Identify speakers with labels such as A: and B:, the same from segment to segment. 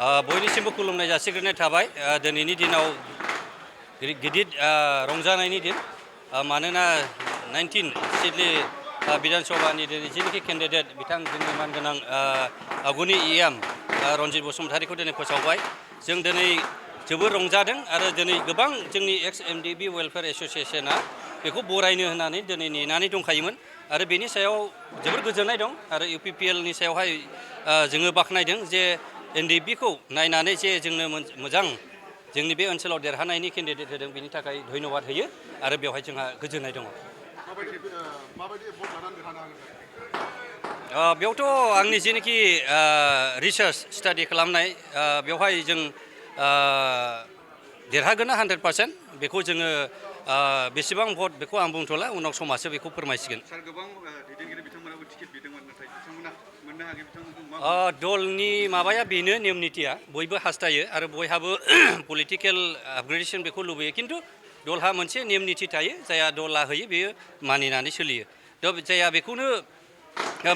A: बयनिसिमबो खुलुमनाय जासिग्रोनाय थाबाय दिनैनि दिनाव गिदिर रंजानायनि दिन मानोना 19 सिडली विधान सभानि दिनै जिनोखि केन्डिडेट बिथां जोंनि मानगोनां आगुनि इएम रनजित बसुमतारीखौ दिनै फोसावबाय जों दिनै जोबोर रंजादों आरो दिनै गोबां जोंनि एक्स एनडिबि वेलफेयार एस'सियेशना बेखौ बरायनो होननानै दिनै नेनानै दंखायोमोन आरो बेनि सायाव जोबोर गोजोननाय दं आरो इउपिपिएलनि सायावहाय जोङो बाख्नायदों जे एनडिबिखौ नायनानै जे जोंनो मोजां जोंनि बे ओनसोलाव देरहानायनि केन्डिडेट होदों बेनि थाखाय धन्यबाद होयो आरो बेवहाय जोंहा गोजोननाय दङ। बेयावथ' आंनि जेनोखि रिसार्च स्टाडि खालामनाय बेवहाय जों देरहागोना 100% बेखौ जोङो बेसेबां भट बेखौ आं बुंथ'ला उनाव समाजसो बेखौ फोरमायसिगोन।
B: सार गोबां दैदेनगिरि बिथांमोनाबो टिकेट बिदोंमोन नाथाय बिथांमोना मोननो हागै बिथांमोनखौ
A: दलनि माबाया बेनो नेम नितिया बयबो हास्थायो आरो बयहाबो पलिटिकेल आपग्रेडेसन बेखौ लुबैयो खिन्थु दलहा मोनसे नेम निति थायो जायहा दला होयो बेयो मानिनानै सोलियो थ' जायहा बेखौनो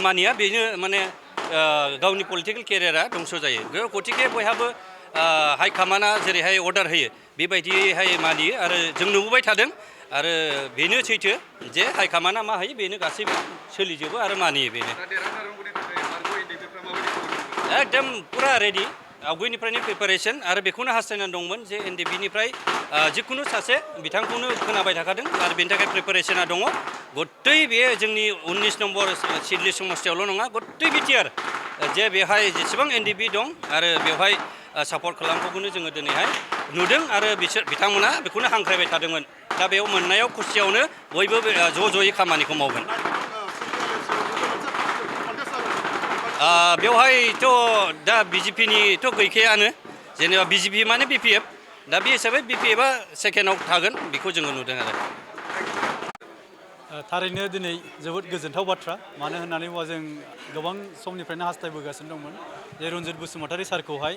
A: मानिया बेनो माने गावनि पलिटिकेल केरियारा दंस' जायो गतिके बयहाबो हाइकामान्डआ जेरैहाय अर्डार होयो बेबायदियैहाय मानियो आरो जों नुबोबाय थादों आरो बेनो सैथो जे हाइकामान्डआ मा होयो बेनो गासैबो सोलिजोबो आरो मानियो बेनो। एकदम पुरा रेडि आवगायनिफ्रायनो प्रिपारेसन आरो बेखौनो हास्थायनानै दंमोन जे एनडिबिनिफ्राय जिखुनु सासे बिथांखौनो खोनाबाय थाखादों आरो बेनि थाखाय प्रिपारेसना दङ गत्तै बे जोंनि 19 नम्बर सिडली समस्तियावल' नङा गत्तै बिटिआर जे बेवहाय जेसेबां एनडिबि दं आरो बेवहाय सापर्ट खालामखौनो जोङो दिनैहाय नुदों आरो बिथांमोना बेखौनो हांख्रायबाय थादोंमोन दा बेयाव मोननायाव खुसियावनो बयबो ज' ज'यै खामानिखौ मावगोन। बेवहायथ' दा बिजेपिनिथ' गैखायानो जेनेबा बिजेपि माने बिपिएफ दा बे हिसाबै बिपिएफआ सेकेन्डआव थागोन बेखौ जोङो नुदों आरो।
C: थारैनो दिनै जोबोद गोजोनथाव बाथ्रा मानो होननानै बुङोबा जों गोबां समनिफ्रायनो हास्थायबोगासिनो दंमोन जे रनजित बसुमतारी सारखौहाय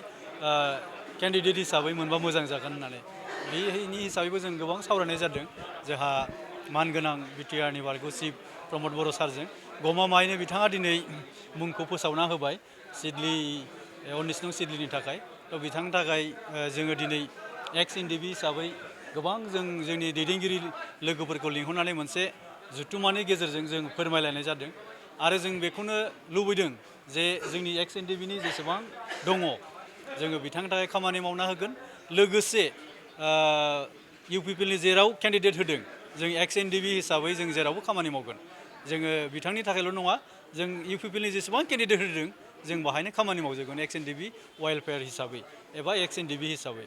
C: केन्डिडेट हिसाबै मोनबा मोजां जागोन होननानै बेनि हिसाबैबो जों गोबां सावरायनाय जादों जोंहा मानगोनां बिटिआरनि बारग' चिफ प्रमद बर' सारजों गमामायैनो बिथाङा दिनै मुंखौ फोसावना होबाय सिडली 19 नं सिडलीनि थाखाय थ' बिथांनि थाखाय जोङो दिनै एक्स एनडिबि हिसाबै गोबां जोंनि दैदेनगिरि लोगोफोरखौ लिंहरनानै मोनसे जुथुमानि गेजेरजों जों फोरमायलायनाय जादों आरो जों बेखौनो लुबैदों जे जोंनि एक्स एनडिबिनि जेसेबां दङ जोङो बिथांनि थाखाय खामानि मावना होगोन लोगोसे इउपिपिएलनि जेराव केन्डिडेट होदों जों एक्स एनडिबि हिसाबै जों जेरावबो खामानि मावगोन जोङो बिथांनि थाखायल' नङा जों इउपिपिएलनि जेसेबां केन्डिडेट होदों जों बाहायनो खामानि मावजोबगोन एक्स एनडिबि वेलफेयार हिसाबै एबा एक्स एनडिबि हिसाबै।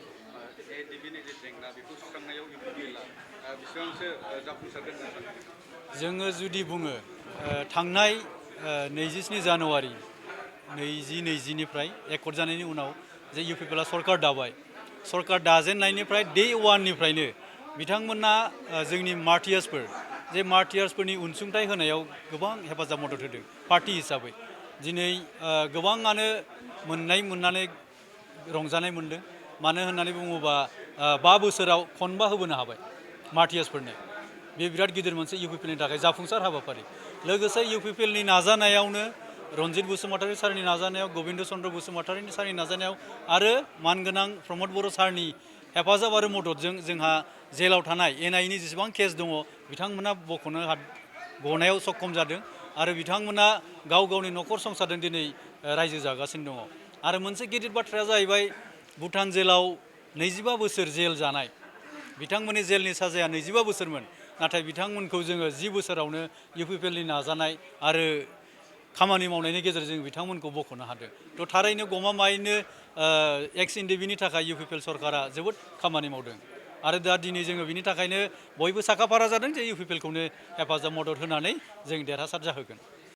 C: जोङो जुदि बुङो थांनाय 27 जानुवारि 2020निफ्राय एकर्ड जानायनि उनाव जे इउपिपिएलआ सरकार दाबाय सरकार दाजेननायनिफ्राय डे वाननिफ्रायनो बिथांमोना जोंनि मार्टियार्सफोर जे मार्टियार्सफोरनि अनसुंथाइ होनायाव गोबां हेफाजाब मदद होदों पार्टि हिसाबै दिनै गोबाङानो मोननानै रंजानाय मोनदों मानो होननानै बुङोबा 5 बोसोराव खनबा होबोनो हाबाय मार्टियार्सफोरनो बे बिराद गिदिर मोनसे इउपिपिएलनि थाखाय जाफुंसार हाबाफारि लोगोसे इउपिपिएलनि नाजानायावनो रनजित बसुमतारी सारनि नाजानायाव गबिन्द चन्द्र बसुमतारी सारनि नाजानायाव आरो मानगोनां प्रमद बर' सारनि हेफाजाब आरो मददजों जोंहा जेलाव थानाय एनआइनि जेसेबां केस दङ बिथांमोना गनायाव सक्षम जादों आरो बिथांमोना गावनि न'खर संसारजों दिनै रायजो जागासिनो दङ आरो मोनसे गिदिर बाथ्राया जाहैबाय भुटान जेलाव 25 बोसोर जेल जानाय बिथांमोननि जेलनि साजाया 25 बोसोरमोन नाथाय बिथांमोनखौ जोङो 10 बोसोरावनो इउपिपिएलनि नाजानाय आरो खामानि मावनायनि गेजेरजों बिथांमोनखौ बख'नो हादों थ' थारैनो गमामायैनो एक्स एनडिबिनि थाखाय इउपिपिएल सरकारा जोबोद खामानि मावदों आरो दा दिनै जोङो बिनि थाखायनो बयबो साखाफारा जादों जे इउपिपिएलखौनो हेफाजाब मदद होनानै जों देरहासार जाहोगोन।